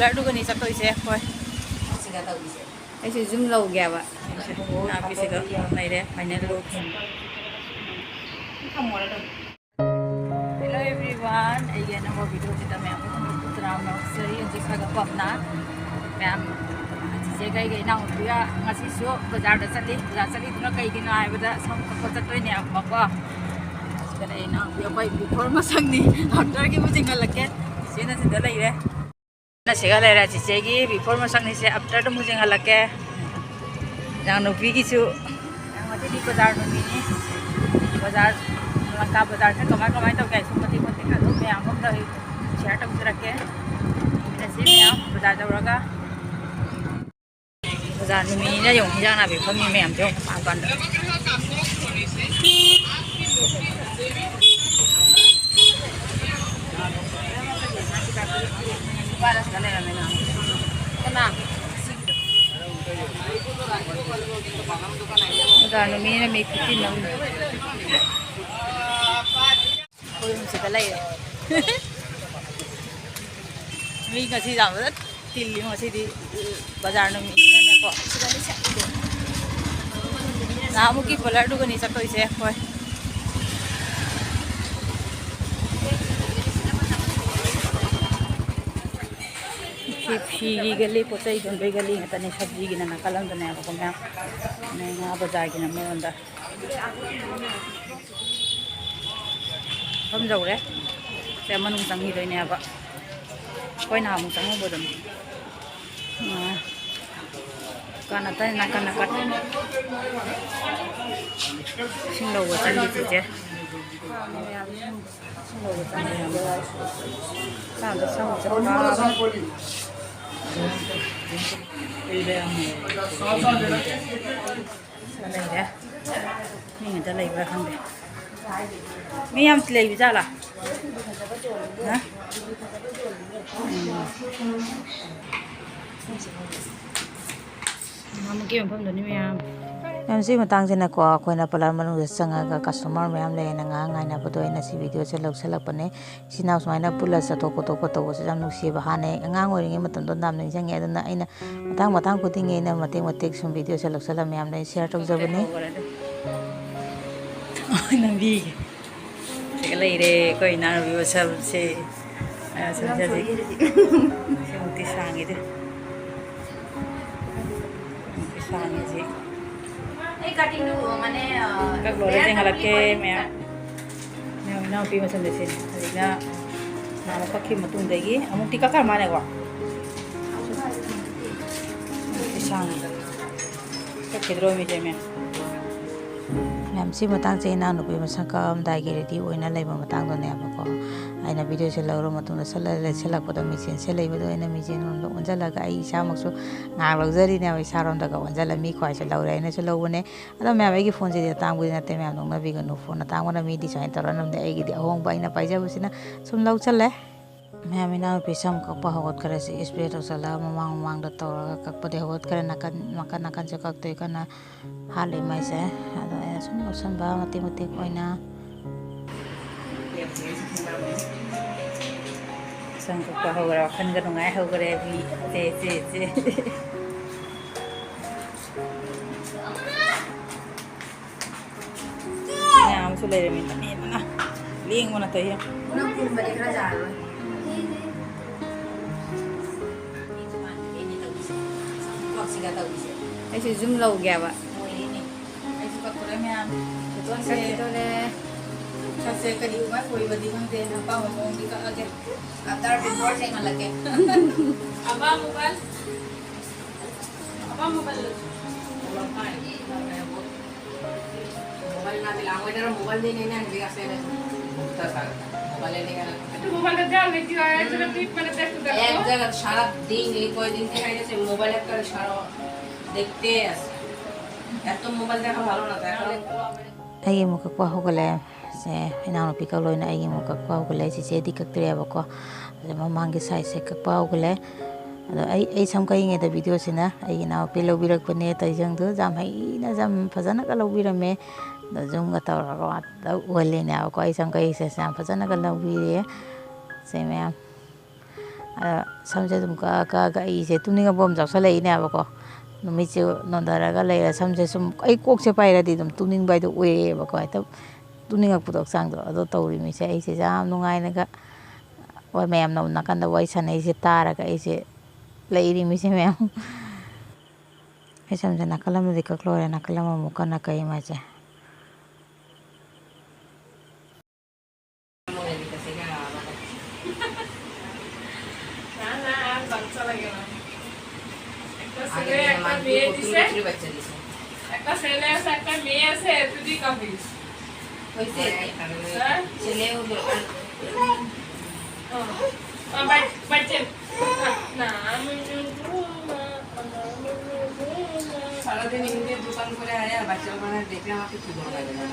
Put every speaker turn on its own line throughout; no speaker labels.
ꯄꯣꯂꯔꯗꯨꯒꯅꯤ ꯆꯠꯇꯣꯏꯁꯦ ꯍꯣꯏ ꯑꯩꯁꯨ ꯖꯨꯝ ꯂꯧꯒꯦꯕ ꯅꯥꯄꯤꯁꯤꯒ ꯂꯩꯔꯦ ꯐꯥꯏꯅꯦꯜ ꯂꯨꯛ हेलो एवरीवन अगे नंबर वीडियो से मैं सरी सगपना मैम चीजे कई ना बाजार चली बाजार चलीदना कईगिनो सम खप चतनेको बिफोर मसंग आफ्टर की मुझे हल्के चीजें सिद्ध लेरे सिगा लेरे चीचे की बिफोर मसंग से आफ्टर मुझे हल्के नुपी की बाजार नुमीनी बाजार लंका बाजार से कमाय तौगे मत मैम शेयर तौजरके मैम बाजार तौरगा बाजार नुमीना यो हिंजां नाबी फमी मैम जो पान बाजार नुमीना मी खुटी नम से लेरे मी तिल्ली बाजार नुमीनेको नामुकी पोलरदुगनी चतोइसे होय फी गली पोचई दोनबई गली हतने सब्जी की नाकलम दनेको मैम ना बाजार की नमोंदा हम जौरे से मनुंग चंगीदोइनेबा कोई नामु चंगबोदम कानता नाकन नाकट सिंगलौबो चंगी चीजे सिंगलौबो चंगी सामने लेरे खंदे मी हम लेबी जाला नमुकी मफमदनी मैम सी मतंगको अखोना पलर मनुंग चंगा कस्टमर मैम लेना गाइनाबदो सी वीडियो से लौसलपने सिना सुमाइना पुल चतोप तोप तब से नुसीब हाँ आगाम नाम निजेंगे अना मतंग खुद मतेक मतेक सूम वीडियो से लौसल मैम शेयर तौजबने लेरे कोई नानबी सबसे सांगे सांगे हल्के मैम इनापी मसम से नाम कखी अमुक्ति कखा मानेको सांगे कखीद्रो मीजे मैम मैम से इनापी मसम कमदाई रेडी होना लेबको अना वीडियो से लौर सेलपद मीचें से लेबद मीचें ओंजलग इसामसु लौजरीने इसारोंदग ओंजल मी ख्वाई लौरे लौबने अद मैम आई फोन से तांबी नाते मैम नौनबीगनु फोन तांबना मीदी सुन तौरनमदे अहोंब अना पाइजबसीना सूम लौचल मैम इनापी सम कप हगोत्रे से स्प्रे तौसल ममांग ममांग तौर कपदे हगोत्रे नाकन नाकन से कक्तो कना हाले माइसे सूम लौसनब मतेक मतेक संकप होग्रा खनग नुंगाय होग्रे भी चे मैम लेरे मीना लेंगना तय ऐसे जूम लौगेबा मैम सबसे करी उमा कोई बदी खंगते अपा मोंग दी कगे आफ्टर बिफोर से हलके अपा मोबाइल मोबाइल ना दिला मोबाइल मोबाइल दे नहीं ना दिया से मोबाइल नहीं का मोबाइल का जाल लेके आया चलो टिप मैंने देख कर एक जगह सारा दिन कोई दिन के खाने से मोबाइल का सारा देखते हैं या तो मोबाइल देखा ভালো না তাই आई मुख को होगले से इनापी कलोना मुख कक्वा होगले चीचे कक्तरेबको ममांग साइज से कक्वा होगले सम कई वीडियो से इनापी लौबीरपने तैजंग जाम जाम फजनग लौबीरमे जूम तौरलेनेको सम कई से फजनग लौबीरे से मैम ꯁꯝꯁꯦ ꯑꯗꯨꯝ ꯀꯛꯑꯒ ꯑꯩꯁꯦ ꯇꯨꯝꯅꯤꯡꯉꯛꯄ ꯑꯃ ꯆꯥꯎꯁꯜꯂꯛꯏꯅꯦꯕꯀꯣ ꯅꯨꯃꯤꯠꯁꯦ ꯅꯣꯟꯊꯔꯒ ꯂꯩꯔ ꯁꯝꯁꯦ ꯁꯨꯝ ꯑꯩ ꯀꯣꯛꯁꯦ ꯄꯥꯏꯔꯗꯤ ꯑꯗꯨꯝ ꯇꯨꯝꯅꯤꯡꯕ ꯍꯥꯏꯗꯣ ꯑꯣꯏꯔꯛꯑꯦꯕꯀꯣ ꯍꯦꯛꯇ ꯇꯨꯝꯅꯤꯡꯉꯛꯄꯗꯣ ꯍꯛꯆꯥꯡꯗꯣ ꯑꯗꯣ ꯇꯧꯔꯤꯃꯤꯁꯦ ꯑꯩꯁꯦ ꯌꯥꯝ ꯅꯨꯡꯉꯥꯏꯅꯒ ꯍꯣꯏ ꯃꯌꯥꯝꯅ ꯅꯥꯀꯟꯗ ꯋꯥꯔꯤ ꯁꯥꯟꯅꯩꯁꯦ ꯇꯥꯔꯒ ꯑꯩꯁꯦ ꯂꯩꯔꯤꯃꯤꯁꯦ ꯃꯌꯥꯝ ꯑꯩ ꯁꯝꯁꯦ ꯅꯥꯀꯜ ꯑꯃꯗꯤ ꯀꯛꯂꯣꯏꯔꯦ ꯅꯥꯀꯜ ꯑꯃꯃꯨꯛ ꯀꯟꯅ ꯀꯛꯏ ꯃꯥꯁꯦ
একটা ছেলে আছে একটা মেয়ে আছে তুই কাঁপিস হইছে ছেলে ও বাচ্চা না আমি সারাদিন ইংরেজি দোকান করে আয় আর বাচ্চা ওখানে দেখলে আমাকে কি ভালো লাগে না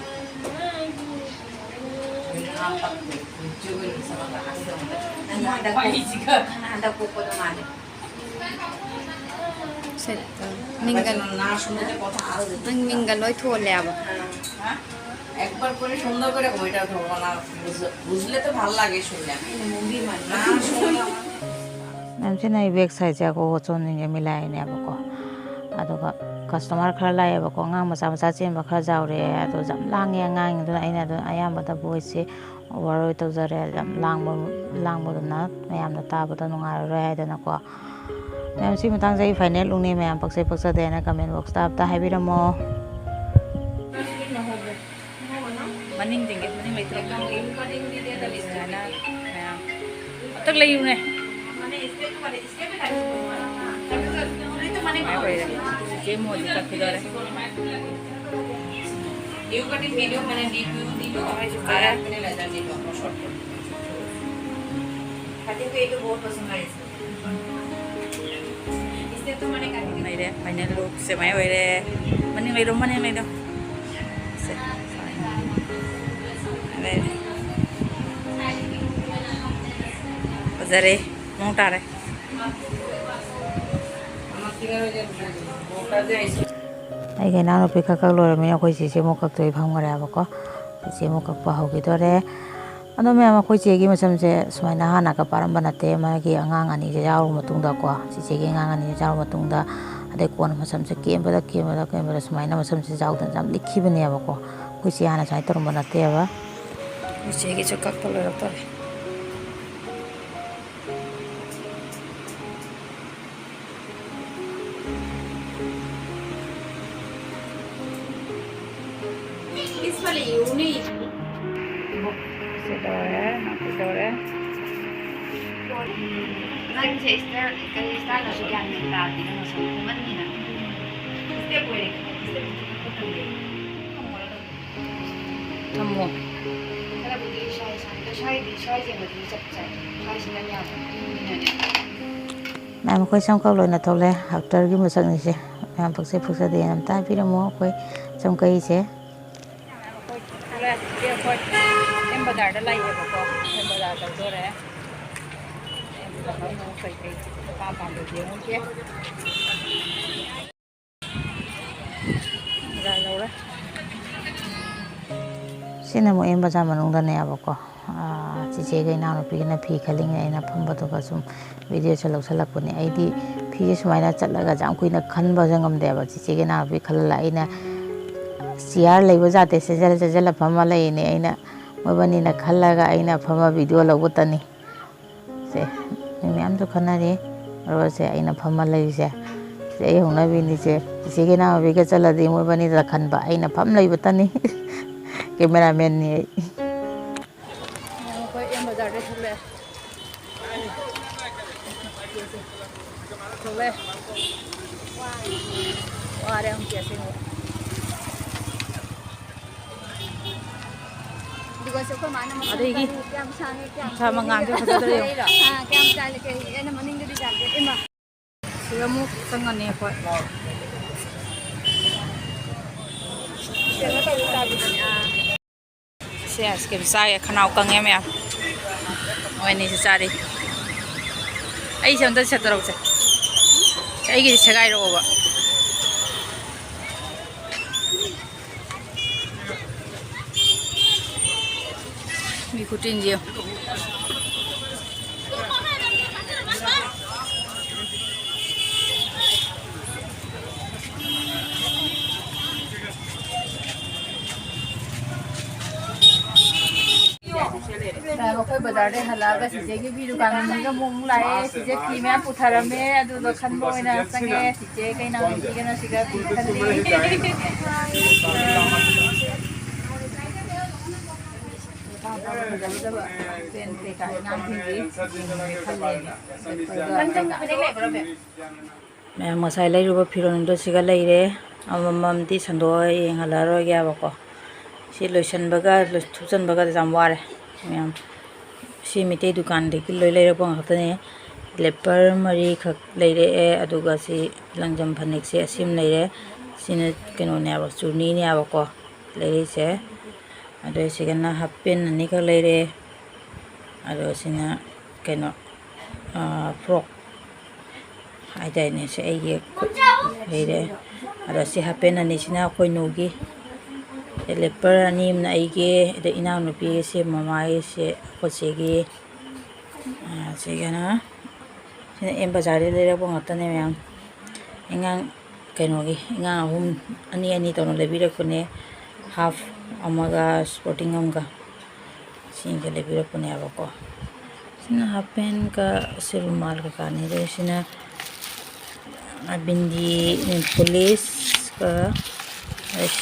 ada poco domani মিঙ্গালয় থলে আবার একবার করে সুন্দর করে ওইটা ধরবো না বুঝলে তো ভালো লাগে শুনলে
ꯃꯌꯥꯝꯁꯤꯅ ꯑꯩ ꯕꯦꯛ ꯁꯥꯏꯠꯁꯦ ꯑꯀꯣꯛ ꯆꯣꯟꯅꯤꯡꯉꯦ ꯃꯤꯂꯥꯏꯅꯦꯕꯀꯣ ꯑꯗꯨꯒ ꯀꯁꯇꯃꯔ ꯈꯔ ꯂꯥꯛꯑꯦꯕꯀꯣ ꯑꯉꯥꯡ ꯃꯆꯥ ꯃꯆꯥ ꯆꯦꯟꯕ ꯈꯔ ꯌꯥꯎꯔꯛꯑꯦ ꯑꯗꯣ ꯌꯥꯝ ꯂꯥꯡꯉꯦ ꯑꯉꯥꯡꯗꯨꯅ ꯑꯩꯅ ꯑꯗꯨꯝ ꯑꯌꯥꯝꯕꯗ ꯚꯣꯏꯁꯁꯦ ꯑꯣꯚꯔ ꯇꯧꯖꯔꯦ ꯌꯥꯝ ꯂꯥꯡꯕꯗꯨꯅ ꯃꯌꯥꯝꯅ ꯇꯥꯕꯗ ꯅꯨꯡꯉꯥꯏꯔꯔꯣꯏ ꯍꯥꯏꯗꯅꯀꯣ ꯃꯌꯥꯝ ꯁꯤ ꯃꯇꯥꯡꯁꯦ ꯑꯩ ꯐꯥꯏꯅꯦꯜ ꯂꯨꯛꯅꯤ ꯃꯌꯥꯝ ꯄꯛꯆꯩ ꯄꯛꯆꯗꯦꯅ ꯀꯃꯦꯟ ꯕꯣꯛꯁꯇ ꯑꯝꯇ ꯍꯥꯏꯕꯤꯔꯝꯃꯣ
मनिंग देंगे मनिंग लेते हैं अब तक ली उन्हें ये मोदी का किधर है ये कटिंग वीडियो मैंने वीडियो आया मैंने लगा वीडियो शॉर्ट कटिंग वीडियो बहुत पसंद आई इससे तो मैंने कटिंग नहीं रे फाइनल लुक से मैं हुए रे मनिंग ले दो जरे मोटा रे
ꯑꯩꯒꯤ ꯏꯅꯥꯎꯅꯨꯄꯤ ꯈꯛ ꯂꯣꯏꯔꯕꯅꯤꯅ ꯑꯩꯈꯣꯏ ꯆꯦꯁꯦ ꯑꯃꯨꯛ ꯀꯛꯇꯣꯏ ꯐꯪꯈ꯭ꯔꯦꯕꯀꯣ ꯆꯦꯆꯦ ꯑꯃꯨꯛ ꯀꯛꯄ ꯍꯧꯈꯤꯗꯣꯔꯦ ꯑꯗꯣ ꯃꯌꯥꯝ ꯑꯩꯈꯣꯏ ꯆꯦꯒꯤ ꯃꯁꯝꯁꯦ ꯁꯨꯃꯥꯏꯅ ꯍꯥꯟꯅꯒ ꯄꯥꯔꯝꯕ ꯅꯠꯇꯦ ꯃꯥꯒꯤ ꯑꯉꯥꯡ ꯑꯅꯤꯁꯦ ꯌꯥꯎꯔꯕ ꯃꯇꯨꯡꯗꯀꯣ ꯆꯦꯆꯦꯒꯤ ꯑꯉꯥꯡ ꯑꯅꯤꯁꯦ ꯌꯥꯎꯔꯕ ꯃꯇꯨꯡꯗ ꯑꯗꯩ ꯀꯣꯟꯅ ꯃꯁꯝꯁꯦ ꯀꯦꯟꯕꯗ ꯁꯨꯃꯥꯏꯅ ꯃꯁꯝꯁꯦ ꯌꯥꯎꯗꯅ ꯌꯥꯝ ꯂꯤꯛꯈꯤꯕꯅꯦꯕꯀꯣ ꯑꯩꯈꯣꯏ ꯆꯦ ꯍꯥꯟꯅ ꯁꯨꯃꯥꯏꯅ ꯇꯧꯔꯝꯕ ꯅꯠꯇꯦꯕ ꯑꯩꯈꯣꯏ ꯆꯦꯒꯤꯁꯨ ꯀꯛꯄ ꯂꯣꯏꯔꯛꯇꯣꯔꯦ
Nanti istana sudah minta tidak masuk kemana? Setiap hari, kamu. Kalau begini saya jangan dicap-cap. Saya sebenarnya apa?
ꯃꯌꯥꯝ ꯑꯩꯈꯣꯏ ꯁꯝ ꯀꯛ ꯂꯣꯏꯅ ꯊꯣꯛꯂꯦ ꯑꯐꯇꯔꯒꯤ ꯃꯁꯛꯅꯤꯁꯦ ꯃꯌꯥꯝ ꯄꯛꯆꯩ ꯄꯛꯆꯗꯦꯅ ꯑꯝꯇ ꯍꯥꯏꯕꯤꯔꯝꯃꯣ ꯑꯩꯈꯣꯏ ꯁꯝ ꯀꯛꯏꯁꯦ
em bazaar lại vậy bố em bazaar đâu rồi đấy em bazaar nó phải ba bàn được nhiều không chứ bazaar đâu đấy
ꯁꯤꯅ ꯑꯃꯨꯛ M ꯕꯖꯥꯔ ꯃꯅꯨꯡꯗꯅꯦꯕꯀꯣ ꯆꯦꯆꯦꯒ ꯏꯅꯥꯎꯅꯨꯄꯤꯒꯅ ꯐꯤ ꯈꯜꯂꯤꯉꯩ ꯑꯩꯅ ꯐꯝꯕꯗꯨꯒ ꯁꯨꯝ ꯚꯤꯗꯤꯑꯣꯁꯦ ꯂꯧꯁꯜꯂꯛꯄꯅꯦ ꯑꯩꯗꯤ ꯐꯤꯁꯦ ꯁꯨꯃꯥꯏꯅ ꯆꯠꯂꯒ ꯌꯥꯝ ꯀꯨꯏꯅ ꯈꯟꯕꯁꯦ ꯉꯝꯗꯦꯕ ꯆꯦꯆꯦꯒ ꯏꯅꯥꯎꯅꯨꯄꯤ ꯈꯜꯂ ꯑꯩꯅ ꯆꯤꯌꯥꯔ ꯂꯩꯕ ꯖꯥꯠꯇꯦ ꯆꯦꯖꯜꯂ ꯐꯝꯃ ꯂꯩꯅꯦ ꯑꯩꯅ ꯃꯣꯏꯕꯅꯤꯅ ꯈꯜꯂꯒ ꯑꯩꯅ ꯐꯝꯃ ꯚꯤꯗꯤꯑꯣ ꯂꯧꯕꯇꯅꯤ ꯁꯦ ꯃꯤ ꯃꯌꯥꯝꯁꯨ ꯈꯟꯅꯔꯤ ꯔꯣꯁꯦ ꯑꯩꯅ ꯐꯝꯃ ꯂꯩꯔꯤꯁꯦ ꯁꯤ ꯑꯩ ꯍꯧꯅꯕꯤꯅꯤꯁꯦ ꯆꯦꯆꯦꯒ ꯏꯅꯥꯎꯅꯨꯄꯤꯒ ꯆꯠꯂꯗꯤ ꯃꯣꯏꯕꯅꯤꯗ ꯈꯟꯕ ꯑꯩꯅ ꯐꯝ ꯂꯩꯕꯇꯅꯤ ꯀꯦꯃꯦꯔꯥꯃꯦꯟꯅꯤ ꯑꯩ
कोई एम बाजार में चले आ रहे हम कैसे हो अरेगी मंगान से फसदरे सिगमु संगने कोई से आइसक्रीम चागे खनाव कंगे मैं मोइनी से चारी आई से अंदर छतरो से आई की छगाई रोबा मी कुटिन जियो ꯕꯖꯥꯔꯗꯩ ꯍꯜꯂꯛꯑꯒ ꯆꯤꯆꯦꯒꯤ ꯐꯤ ꯗꯨꯀꯥꯟ ꯃꯅꯨꯡꯗ ꯑꯃꯨꯛ ꯂꯥꯛꯑꯦ ꯆꯤꯆꯦ ꯐꯤ ꯃꯌꯥꯝ ꯄꯨꯊꯔꯝꯃꯦ ꯑꯗꯨꯗꯣ ꯈꯟꯕ ꯑꯣꯏꯅ ꯆꯪꯉꯦ ꯆꯤꯆꯦ ꯀꯩꯅꯥ ꯅꯨꯄꯤꯒꯅ ꯁꯤꯗ ꯐꯤ ꯈꯜꯂꯤ ꯐꯖ ꯄꯦꯟ ꯀꯩꯀꯥ ꯑꯉꯥꯡꯁꯤꯡꯒꯤ ꯈꯜꯂꯦ ꯃꯌꯥꯝ ꯉꯁꯥꯏ ꯂꯩꯔꯨꯕ ꯐꯤꯔꯣꯟꯗꯣ ꯁꯤꯒ ꯂꯩꯔꯦ ꯑꯃꯃꯝꯗꯤ ꯁꯟꯗꯣꯛꯑ ꯌꯦꯡꯍꯜꯂꯔꯣꯏꯒꯦꯕꯀꯣ ꯁꯤ ꯂꯣꯏꯁꯟꯕꯒ ꯊꯨꯞꯆꯟꯕꯒ ꯌꯥꯝ ꯋꯥꯔꯦ ꯃꯌꯥꯝ ꯁꯤ ꯃꯤꯇꯩ ꯗꯨꯀꯥꯟꯗꯒꯤ ꯂꯣꯏ ꯂꯩꯔꯛꯄ ꯉꯥꯛꯇꯅꯦ ꯂꯦꯄꯔ ꯃꯔꯤꯈꯛ ꯂꯩꯔꯛꯑꯦ ꯑꯗꯨꯒ ꯁꯤ ꯂꯪꯖꯝ ꯐꯅꯦꯛꯁꯦ ꯑꯁꯤꯃ ꯂꯩꯔꯦ ꯁꯤꯅ ꯀꯩꯅꯣꯅꯦꯕ ꯆꯨꯔꯅꯤꯅꯦꯕꯀꯣ ꯂꯩꯔꯤꯁꯦ ꯑꯗꯣ ꯁꯤꯒꯅ ꯍꯥꯞꯄꯦꯟ ꯑꯅꯤꯈꯛ ꯂꯩꯔꯦ ꯑꯗꯣ ꯁꯤꯅ ꯀꯩꯅꯣ ꯐ꯭ꯔꯣꯛ ꯍꯥꯏꯇꯥꯔꯦꯅꯦ ꯁꯤ ꯑꯩꯒꯤ ꯂꯩꯔꯦ ꯑꯗꯣ ꯁꯤ ꯍꯥꯞꯄꯦꯟ ꯑꯅꯤꯁꯤꯅ ꯑꯩꯈꯣꯏ ꯅꯨꯒꯤ ꯂꯦꯄꯔ ꯑꯅꯤ ꯑꯃꯅ ꯑꯩꯒꯤ ꯑꯗꯩ ꯏꯅꯥꯎꯅꯨꯄꯤꯒꯤ ꯁꯤ ꯃꯃꯥꯒꯤ ꯁꯤ ꯑꯩꯈꯣꯏ ꯆꯦꯒꯤ ꯁꯤꯒꯅ ꯁꯤꯅ ꯑꯦꯝ ꯕꯖꯥꯔꯗꯩ ꯂꯩꯔꯛꯄ ꯉꯥꯛꯇꯅꯦ ꯃꯌꯥꯝ ꯑꯉꯥꯡ ꯀꯩꯅꯣꯒꯤ ꯑꯉꯥꯡ ꯑꯍꯨꯝ ꯑꯅꯤ ꯇꯧꯅ ꯂꯩꯕꯤꯔꯛꯄꯅꯦ ꯍꯥꯐ ꯑꯃꯒ ꯁ꯭ꯄꯣꯔꯇꯤꯡ ꯑꯃꯒ ꯁꯤꯒ ꯂꯩꯕꯤꯔꯛꯄꯅꯦꯕꯀꯣ ꯁꯤꯅ ꯍꯥꯞꯄꯦꯟꯒ ꯁꯤ ꯔꯨꯃꯥꯜ ꯀꯩꯀꯥꯅꯤ ꯑꯗꯩ ꯁꯤꯅ ꯕꯤꯟꯗꯤ ꯄꯨꯂꯤꯁꯀ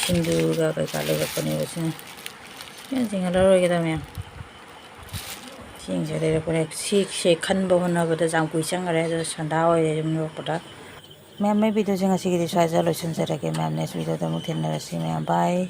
ꯁꯤꯡꯗꯨꯒ ꯀꯩꯀꯥ ꯂꯩꯔꯛꯄꯅꯦꯕ ꯁꯤꯅ ꯆꯤꯡꯍꯜꯂꯔꯣꯏꯒꯦꯗ ꯃꯌꯥꯝ ꯁꯤꯡꯁꯦ ꯂꯩꯔꯛꯄꯅꯦ ꯁꯤꯁꯦ ꯈꯟꯕ ꯍꯣꯠꯅꯕꯗ ꯌꯥꯝ ꯀꯨꯏ ꯆꯪꯈꯔꯦ ꯑꯗꯨ ꯁꯟꯗꯥ ꯑꯣꯏꯔꯦ ꯌꯨꯝ ꯌꯧꯔꯛꯄꯗ ꯃꯌꯥꯝ ꯚꯤꯗꯤꯑꯣꯁꯦ ꯉꯁꯤꯒꯤꯗꯤ ꯁ꯭ꯋꯥꯏꯗ ꯂꯣꯏꯁꯤꯟꯖꯔꯒꯦ ꯃꯌꯥꯝ ꯅꯦꯛꯁ ꯚꯤꯗꯤꯑꯣꯗ ꯑꯃꯨꯛ ꯊꯦꯡꯅꯔꯁꯤ ꯃꯌꯥꯝ ꯕꯥꯏ